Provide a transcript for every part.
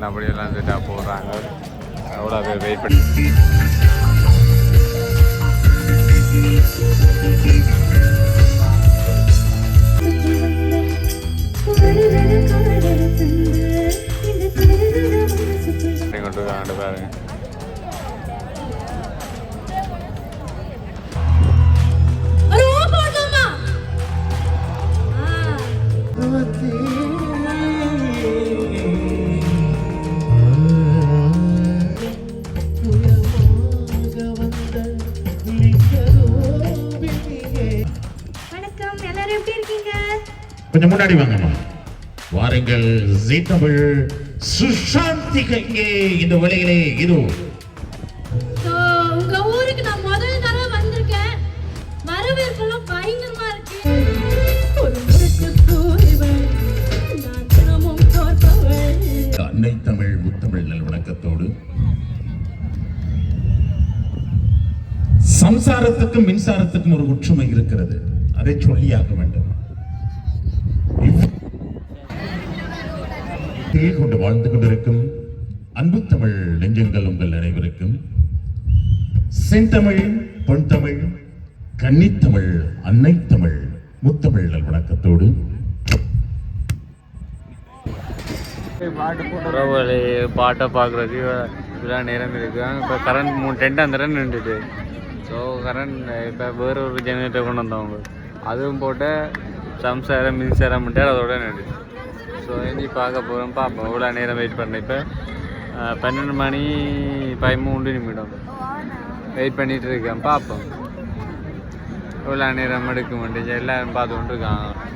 அப்படியெல்லாம் செட்டாக போடுறாங்க. அவ்வளோ பேர் வெயிட் பண்ணி கொண்டு பாருங்க. கொஞ்சம் முன்னாடி வாங்கம்மா. வாருங்கள். ஜீ தமிழ் சுஷாந்திக்கு இங்கே இந்த வேளையிலே இது உங்க ஊருக்கு நான் முதல் தடவை வந்திருக்கேன். வரவேற்பெல்லாம் பயங்கரமா இருக்கு. அன்னை தமிழ் முத்தமிழ் நல் வணக்கத்தோடு சம்சாரத்துக்கும் மின்சாரத்துக்கும் ஒரு ஒற்றுமை இருக்கிறது. அதை சொல்லியாக வேண்டும். கொண்டு வாழ்ந்து கொண்டிருக்கும் அன்பு தமிழ் நெஞ்சங்கள் உங்கள் அனைவருக்கும் செந்தமிழ், பொன் தமிழ், கன்னித்தமிழ், அன்னை தமிழ் முத்தமிழ் நல் வணக்கத்தோடு பாட்டை பார்க்குறதுக்கு இதெல்லாம் நேரம் இருக்கு. இப்போ கரண்ட் 3 டென்ட் அந்த ரன் நின்றுட்டு. ஸோ கரண்ட் இப்போ வேறு ஒரு ஜெனரேட்டர் கொண்டு வந்தவங்க அதுவும் போட்டு சம்சாரம் மின்சாரம் மட்டும் அதோட நின்றுச்சு. ஸோ இனி பார்க்க போகிறோம். பார்ப்போம். இவ்வளோ நேரம் வெயிட் பண்ணேன். இப்போ 12 மணி 13 நிமிடம் வெயிட் பண்ணிகிட்டு இருக்கேன். பார்ப்போம் இவ்வளோ நேரம் எடுக்க மாட்டேங்க. எல்லோரும் பார்த்து கொண்டு இருக்காங்க.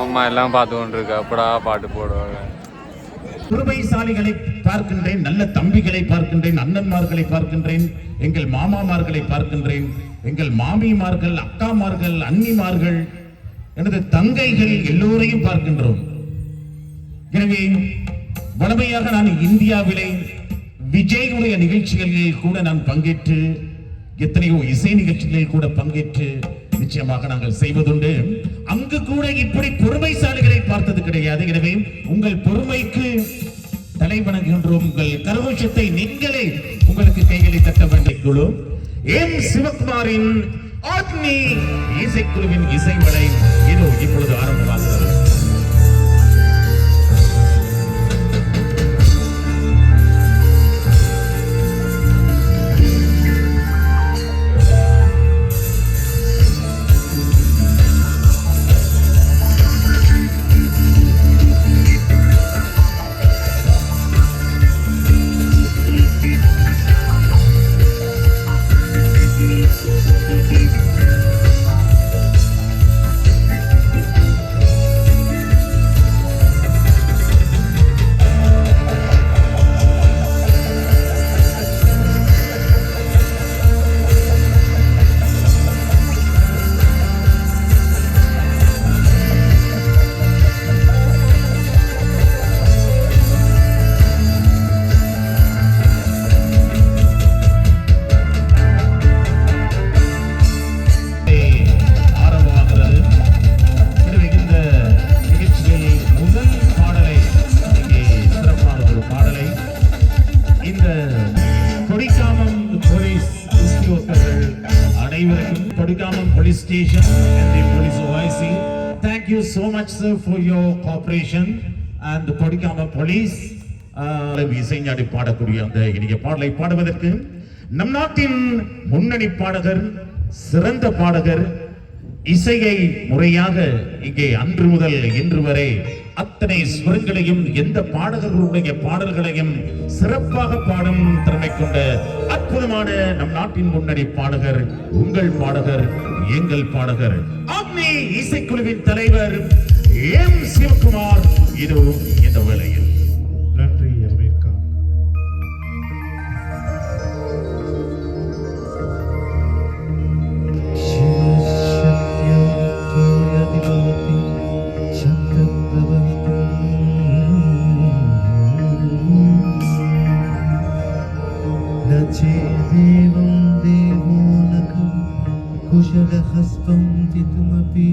அம்மா எல்லாம் பார்த்து கொண்டு இருக்கா. அப்படா பாட்டு போடுவாங்க. பெருமைசாலிகளை பார்க்கின்றேன், நல்ல தம்பிகளை பார்க்கின்றேன், அண்ணன்மார்களை பார்க்கின்றேன், எங்கள் மாமாமார்களை பார்க்கின்றேன், எங்கள் மாமிமார்கள், அக்காமார்கள், அண்ணிமார்கள், எனது தங்கைகள் எல்லோரையும் பார்க்கின்றோம். எனவே வளமையாக நான் இந்தியாவிலே விஜயுடைய நிகழ்ச்சிகளில் கூட நான் பங்கேற்று, எத்தனையோ இசை நிகழ்ச்சிகளில் கூட பங்கேற்று நிச்சயமாக நாங்கள் செய்வதுண்டு. அங்கு கூட இப்படி பொறுமைசாலிகளை பார்த்தது கிடையாது. எனவே உங்கள் பொறுமைக்கு தலை வணங்குகின்றோம். உங்கள் கரகோஷத்தை நீங்களே உங்களுக்கு கைகளை தட்ட வேண்டிய எம் சிவகுமாரின் ஆத்மி இசைக்குழுவின் இசைமலை இதோ இப்பொழுது ஆரம்பமாகிறது. Police station and the police OIC, thank you so much sir for your cooperation and the Kodikama police இசைஞாடி பாடக்கூடிய அந்த இனிய பாடலை பாடுவதற்கு நம் நாட்டின் முன்னணி பாடகர், சிறந்த பாடகர், இசையை முறையாக இங்கே அன்று முதல் இன்று வரை அத்தனை ஸ்வரங்களையும் எந்த பாடகர்களுடைய பாடல்களையும் சிறப்பாக பாடும் திறமை கொண்ட அற்புதமான நம் நாட்டின் முன்னணி பாடகர், உங்கள் பாடகர், எங்கள் பாடகர், ஆத்மி இசைக்குழுவின் தலைவர் எம் சிவகுமார் இது இந்த வேளையில். நன்றி அமெரிக்கா. देवं देवो नखं कुशलहस्तं तितुमपि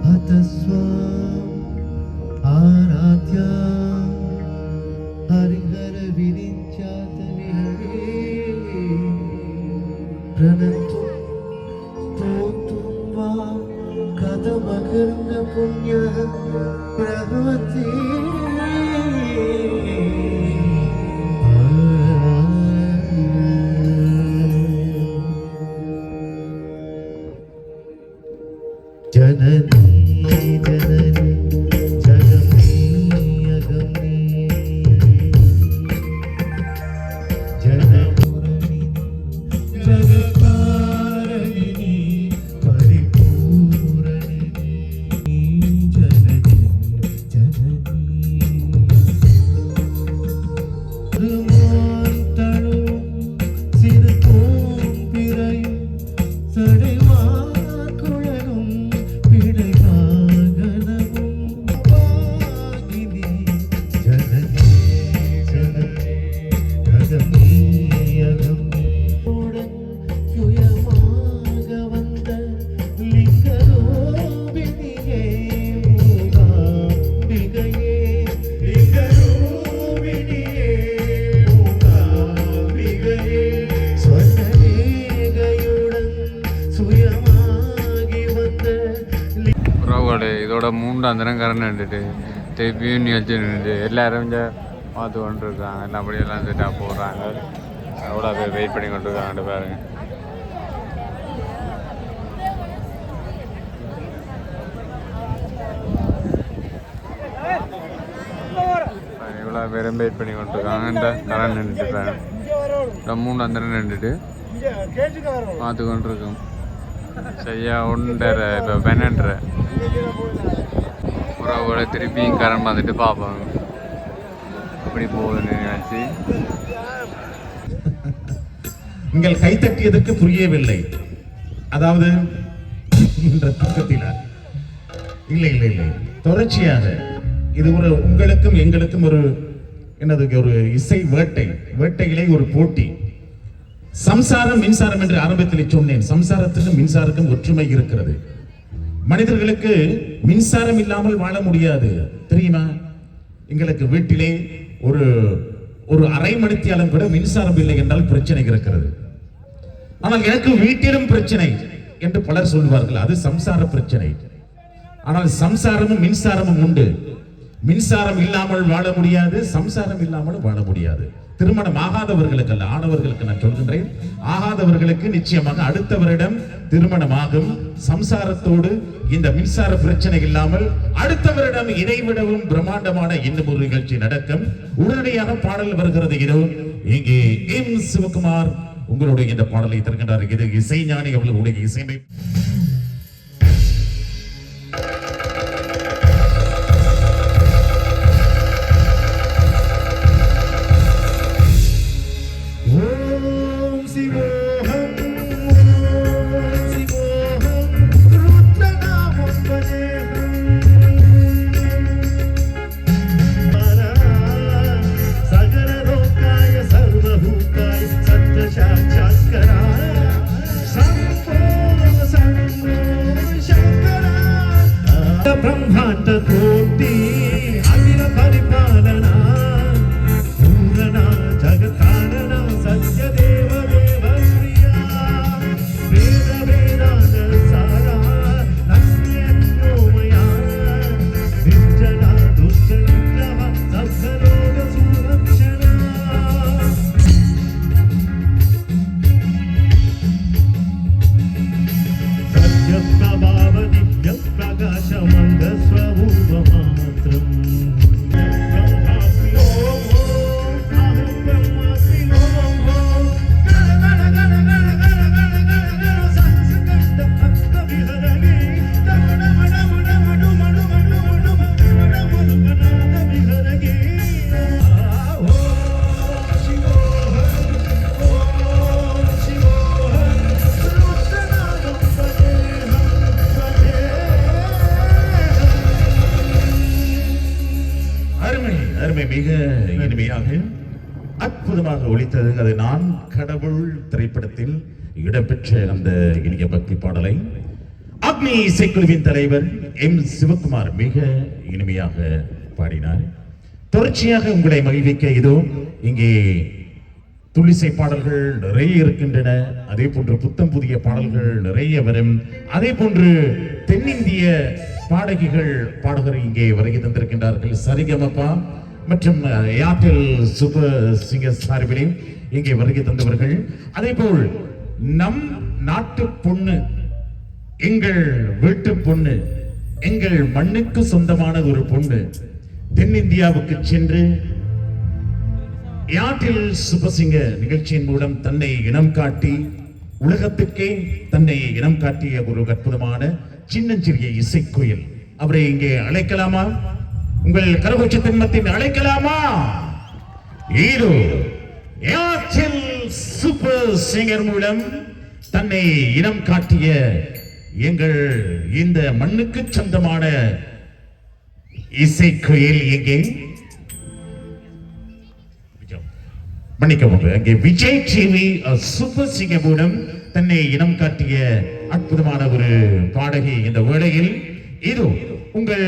हतस्वाम् आराध्या हरिहरविरिञ्चात विहरे प्रणन्तुं स्तोतुं वा कथमकर्म पुण्यः प्रभवति जननी जननी जगमी अगमी जनपुरणि जगत्कारणिनि परिपूरणिनि जननी जननी திருமாந்தழும் சிறு தோம்பிரையும் சடைவாக்குழலும் பிடைவாகனமும் வாகினி ஜனனி ஜனனி அகமி அகமி உடன் சுயமாக வந்த லிங்கரூபிணியே மூகாம்பிகையே லிங்கரூபிணியே மூகாம்பிகையே சொன்னரேகையுடன் சுயமாகி வந்த உறவுகளே இதோட 3ஆம் தினம் கரண்ட் நின்றுட்டு திருப்பியும் நிகழ்ச்சி நின்றுட்டு எல்லாரும் இங்கே பார்த்து கொண்டு இருக்காங்க எல்லாம் அப்படியெல்லாம் செட்டாக போடுறாங்க எவ்வளோ பேர் வெயிட் பண்ணி கொண்டு இருக்காங்க பாருங்க இவ்வளோ பேரும் வெயிட் பண்ணி கொண்டு இருக்காங்க இந்த கரண்ட் நின்றுட்டு பாருங்க இந்த 3ஆம் தினம் நின்றுட்டு பார்த்து கொண்டு இருக்கோம் சரியா 1:30 இப்போ 12:30 உறவுகளை திருப்பியும் கரண்ட் வந்துட்டு பார்ப்பாங்க அப்படி போகுதுன்னு நினைச்சு நீங்கள் கைத்தட்டியதற்கு புரியவில்லை. அதாவது என்ற பக்கத்தில் இல்லை இல்லை இல்லை தொடர்ச்சியாக இது ஒரு உங்களுக்கும் எங்களுக்கும் ஒரு என்னது ஒரு இசை வேட்டையிலே ஒரு போட்டி. சம்சாரம் மின்சாரம் என்று ஆரம்பத்தில் சொன்னேன். சம்சாரத்துக்கும் மின்சாரத்துக்கும் ஒற்றுமை இருக்கிறது. மனிதர்களுக்கு மின்சாரம் இல்லாமல் வாழ முடியாது தெரியுமா? எங்களுக்கு வீட்டிலே ஒரு ஒரு அரை மணித்தியாலும் கூட மின்சாரம் இல்லை என்றால் பிரச்சனை இருக்கிறது. ஆனால் எனக்கு வீட்டிலும் பிரச்சனை என்று பலர் சொல்வார்கள். அது சம்சார பிரச்சனை. ஆனால் சம்சாரமும் மின்சாரமும் உண்டு. மின்சாரம் இல்லாமல் வாழ முடியாது, சம்சாரம் இல்லாமல் வாழ முடியாது. திருமணம் ஆகாதவர்களுக்கு அல்ல, ஆனவர்களுக்கு நான் சொல்கின்றேன். ஆகாதவர்களுக்கு நிச்சயமாக அடுத்த வருடம் திருமணமாகும். சம்சாரத்தோடு இந்த மின்சார பிரச்சனை இல்லாமல் அடுத்த வருடம் இதைவிடவும் பிரம்மாண்டமான இன்னும் ஒரு நிகழ்ச்சி நடக்கும். உடனடியாக பாடல் வருகிறது. இதோ இங்கே எம் சிவகுமார் உங்களுடைய இந்த பாடலை தருகின்றார். இது இசைஞானி அவர்களுடைய இசையமை. ब्रह्मांड कोटि अखिल परिपालना पूर्णा जगत्कारणा सत्य देव देव प्रिया वेद वेदांत सारा नन्यन्योमया निर्जना दुष्ट निग्रह सत्सरोग सुरक्षणा सत्य प्रभाव दिव्य प्रकाश मंद स्वरूप मात्रम மிக இனிமையாக அற்புதமாக ஒலித்தது. அது நான் கடவுள் திரைப்படத்தில் இடம்பெற்ற அந்த இனிய பக்தி பாடலை அக்னி இசைக்குழுவின் தலைவர் எம் சிவகுமார் மிக இனிமையாக பாடினார். தொடர்ச்சியாக உங்களை மகிழ்விக்க இதோ இங்கே துள்ளிசை பாடல்கள் நிறைய இருக்கின்றன. அதே போன்று புத்தம் புதிய பாடல்கள் நிறைய வரும். அதே போன்று தென்னிந்திய பாடகர் இங்கே வருகை தந்திருக்கின்றார்கள். சரிகமபா மற்றும் ஏர்டெல் சூப்பர் சிங்கர் சார்பிலே இங்கே வருகை தந்தவர்கள். அதே போல் நம் நாட்டு பொண்ணு, எங்கள் வீட்டு பொண்ணு, எங்கள் மண்ணுக்கு சொந்தமான ஒரு பொண்ணு தென்னிந்தியாவுக்கு சென்று ஏர்டெல் சூப்பர் சிங்கர் நிகழ்ச்சியின் மூலம் தன்னை இனம் காட்டி உலகத்துக்கே தன்னை இனம் காட்டிய ஒரு அற்புதமான சின்னஞ்சிறிய இசைக்குயில். அவரை இங்கே அழைக்கலாமா? உங்கள் கரகோஷத்தின் மத்தியில் அழைக்கலாமா? இதோ ஏர்டெல் சூப்பர் சிங்கர் மூலம் தன்னை இனம் காட்டிய எங்கள் இந்த மண்ணுக்கு சொந்தமான இசைக்குயில் எங்கே? மன்னிக்கவும், அங்கே விஜய் டிவி சூப்பர் சிங்கர் மூலம் தன்னை இனம் காட்டிய அற்புதமான ஒரு பாடகி இந்த வேளையில் இது உங்கள்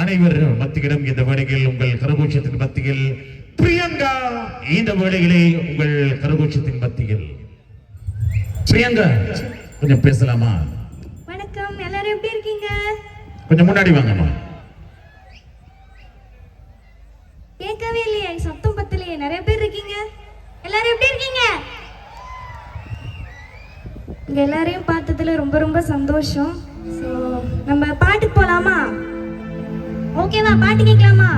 அனைவர் மத்தியிலும் இந்த வேளையில் உங்கள் கரகோஷத்தின் மத்தியில் பிரியங்கா இந்த வேளையிலே உங்கள் கரகோஷத்தின் மத்தியில். பிரியங்கா கொஞ்சம் பேசலாமா? வணக்கம், எல்லாரும் எப்படி இருக்கீங்க? கொஞ்சம் முன்னாடி வாங்கம்மா. கேட்கவே இல்லையே, சத்தம் பத்தலையே. நிறைய பேர் இருக்கீங்க. எல்லாரும் எப்படி இருக்கீங்க? இங்க எல்லாரையும் பார்த்ததுல ரொம்ப ரொம்ப சந்தோஷம். ஸோ நம்ம பாட்டுக்கு போலாமா? ஓகேவா? பாட்டு கேட்கலாமா?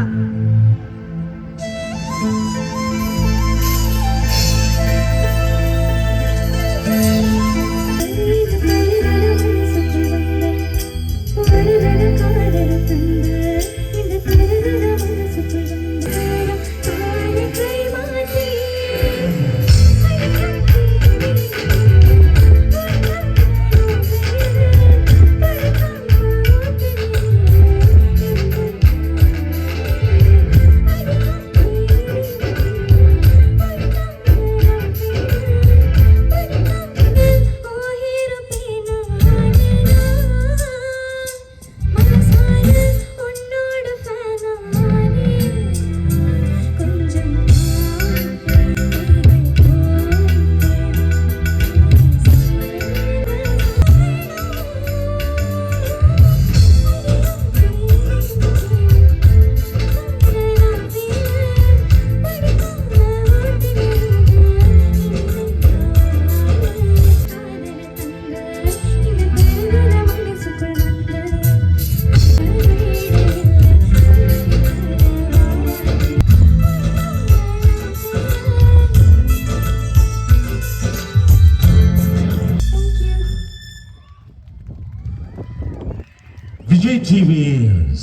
விஜய் டிவி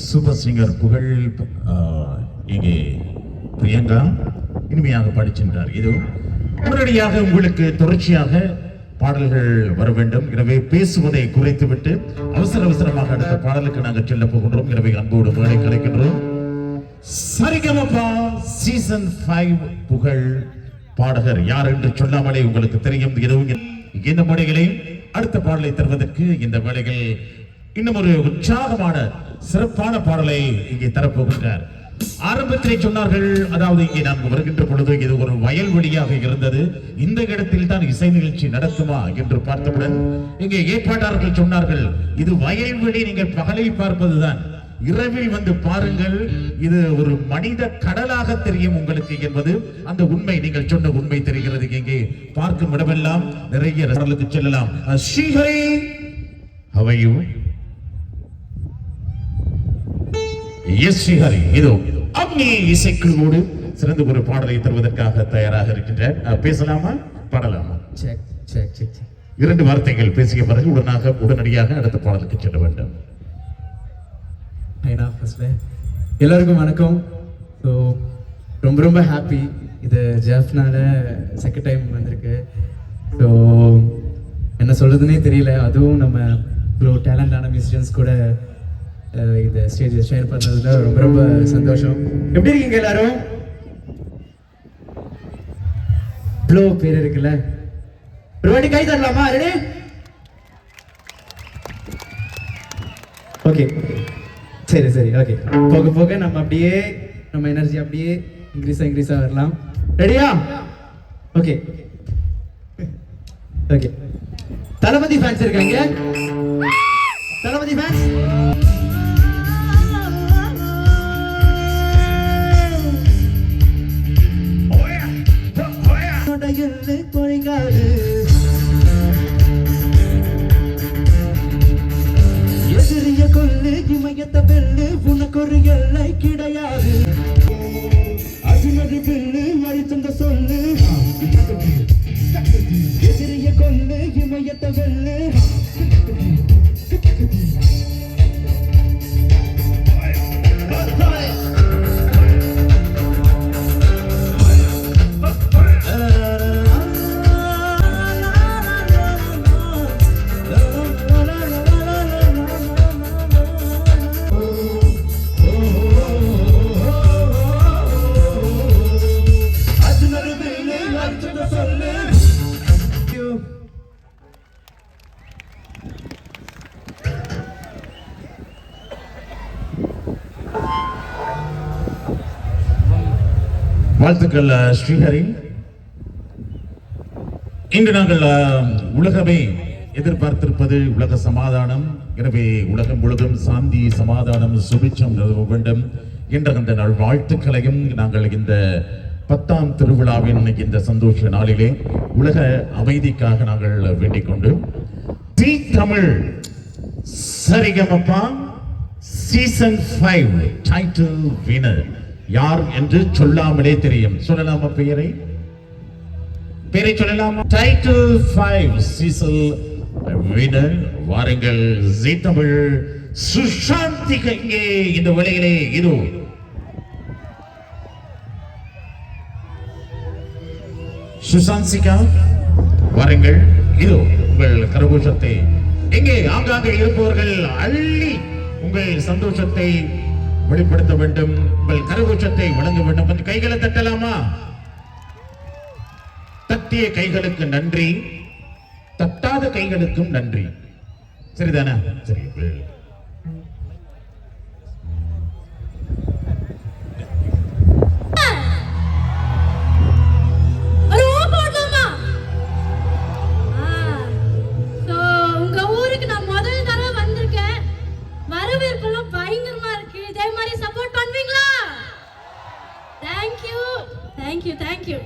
சூப்பர் சிங்கர் புகழ் இங்கே பிரியங்கா இனிமையாக படிக்கின்றார். இது உடனடியாக உங்களுக்கு தொடர்ச்சியாக பாடல்கள் வர வேண்டும். எனவே பேசுவதை குறைத்துவிட்டு அவசரமாக அடுத்த பாடலுக்கு நாங்கள் செல்ல போகின்றோம். எனவே அன்போடு மேடை கிடைக்கின்றோம். சரிகமபா சீசன் 5 புகழ் பாடகர் யார் என்று சொல்லாமலே உங்களுக்கு தெரியும். எதுவும் இந்த மேடைகளை அடுத்த பாடலை தருவதற்கு இந்த வேளைகள் இன்னும் ஒரு உற்சாகமான சிறப்பான பாடலை இங்கே தரப்போகின்றார். ஆரம்பத்திலே சொன்னார்கள், அதாவது இங்கே நாங்கள் வருகின்ற பொழுது இது ஒரு வயல்வெளியாக இருந்தது, இந்த இடத்தில் தான் இசை நிகழ்ச்சி நடக்குமா என்று பார்த்தவுடன் இங்கே ஏற்பாட்டாளர்கள் சொன்னார்கள், இது வயல்வெளி, நீங்கள் பகலை பார்ப்பதுதான், இரவில் வந்து பாருங்கள், இது ஒரு மனித கடலாக தெரியும் உங்களுக்கு என்பது அந்த உண்மை. நீங்கள் சொன்ன உண்மை தெரிகிறது. இங்கே பார்க்கும் இடமெல்லாம் நிறைய பாடலுக்கு செல்லலாம். Srihari, how are you? Yes Srihari இதோ அக்னி இசைக்குழுவோடு சிறந்த ஒரு பாடலை தருவதற்காக தயாராக இருக்கின்ற. பேசலாமா, பாடலாமா? இரண்டு வார்த்தைகள் பேசிய பிறகு உடனடியாக அடுத்த பாடலுக்கு செல்ல வேண்டும். எல்லாருக்கும் வணக்கம். ஸோ ரொம்ப ஹாப்பி, இது ஜெஃப்னால செகண்ட் டைம் வந்திருக்கு. ஸோ என்ன சொல்றதுன்னே தெரியல. அதுவும் நம்ம இவ்வளோ டேலண்டான மியூசிஷியன்ஸ் கூட இந்த ஸ்டேஜை ஷேர் பண்ணதுல ரொம்ப சந்தோஷம். எப்படி இருக்கீங்க எல்லாரும்? இவ்வளோ பேர் இருக்குல்ல, ஒரு வாட்டி கை தரலாமா? ரெடி? ஓகே, சரி சரி, ஓகே. போக போக நம்ம அப்படியே நம்ம எனர்ஜி அப்படியே இன்க்ரீஸாக வரலாம். ரெடியா? Okay okay. தளபதி ஃபேன்ஸ் இருக்காங்க. தளபதி ஃபேன்ஸ் பொழிகாது எதிரிய கொல்லு இமயத்த வெல்லு உனக்கு ஒரு எல்லை கிடையாது. அஜினது பில்லு அழிச்சந்த சொல்லு எதிரிய கொல்லு இமயத்த வெல்லு. வாழ்த்துக்கள் ஸ்ரீஹரி. இன்று நாங்கள் உலகமே எதிர்பார்த்திருப்பது உலக சமாதானம். எனவே உலகம் முழுதும் சாந்தி, சமாதானம், சுபிட்சம் வேண்டும் என்ற அந்த நாள் வாழ்த்துக்களையும் நாங்கள் இந்த 10ஆம் திருவிழாவின் இந்த சந்தோஷ நாளிலே உலக அமைதிக்காக நாங்கள் வேண்டிக் கொண்டு Zee Tamil Sarigamapa season 5 title winner யார் என்று சொல்லாமலே தெரியும். சொல்லலாமா? பெயரை சொல்லலாமா? டைட்டில் 5 சீசன் வினர் வாருங்கள் ஜீ தமிழ் சுஷாந்திகா இங்கே இந்த வேளையிலே இது சுஷாந்திகா வாருங்கள். இது உங்கள் கரகோஷத்தை எங்கே ஆங்காங்கே இருப்பவர்கள் அள்ளி உங்கள் சந்தோஷத்தை வெளிப்படுத்த வேண்டும், உங்கள் கரகோஷத்தை வழங்க வேண்டும். கொஞ்சம் கைகளை தட்டலாமா? தட்டிய கைகளுக்கு நன்றி, தட்டாத கைகளுக்கும் நன்றி. சரிதானே? சரி. Thank you.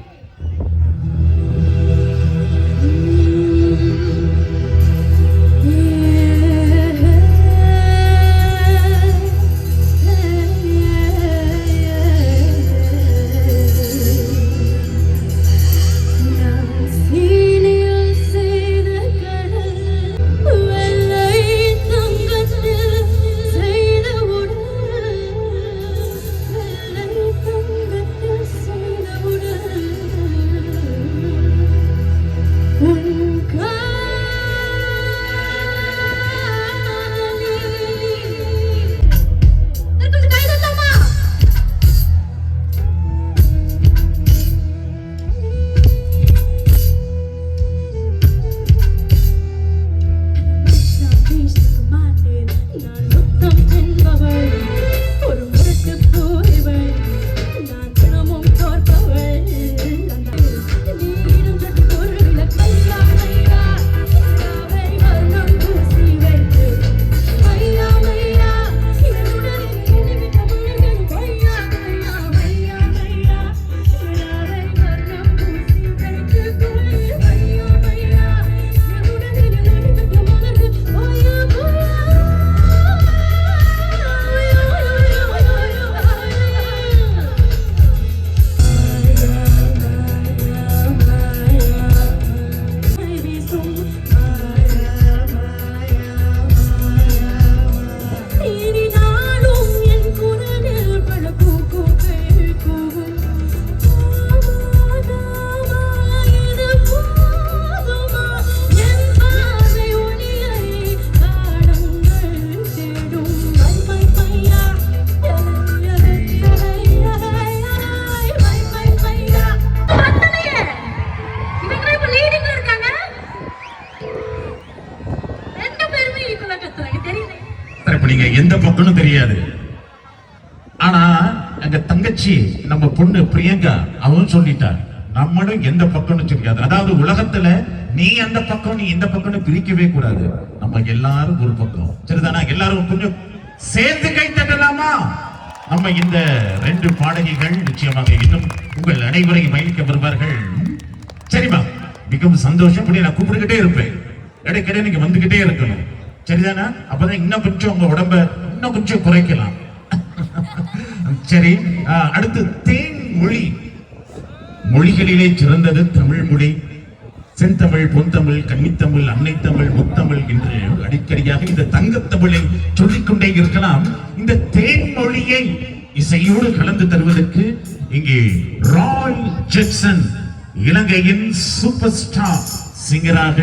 எந்த பக்கம்னு தெரியாது. ஆனா எங்க தங்கச்சி நம்ம பொண்ணு பிரியங்கா அவன் சொல்லிட்டார், நம்மளும் எந்த பக்கம்னு தெரியாது. அதாவது உலகத்துல நீ அந்த பக்கம் நீ இந்த பக்கம்னு பிரிக்கவே கூடாது, நம்ம எல்லாரும் ஒரு பக்கம். சரிதானா? எல்லாரும் கொஞ்சம் சேர்ந்து கை தட்டலாமா? நம்ம இந்த 2 பாடகிகள் நிச்சயமாக இன்னும் உங்கள் அனைவரையும் மயக்க வருவார்கள். சரிமா, மிகவும் சந்தோஷம். இப்படி நான் கூப்பிட்டுக்கிட்டே இருப்பேன், இடைக்கிடையே நீங்க வந்துகிட்டே இருக்கணும். சரிதானா? அப்பதான் இன்னும் கொஞ்சம் உங்க உடம்ப இன்னும் கொஞ்சம் குறைக்கலாம். சரி, அடுத்து தேன்மொழி. மொழிகளிலே சிறந்தது தமிழ் மொழி. செந்தமிழ், பொன்தமிழ், கன்னித்தமிழ், அன்னைத்தமிழ், முத்தமிழ் என்று அடிக்கடியாக இந்த தங்கத்தமிழை சொல்லிக்கொண்டே இருக்கலாம். இந்த தேன்மொழியை இசையோடு கலந்து தருவதற்கு இங்கே ராய் ஜாக்சன், இலங்கையின் சூப்பர் ஸ்டார் சிங்கராக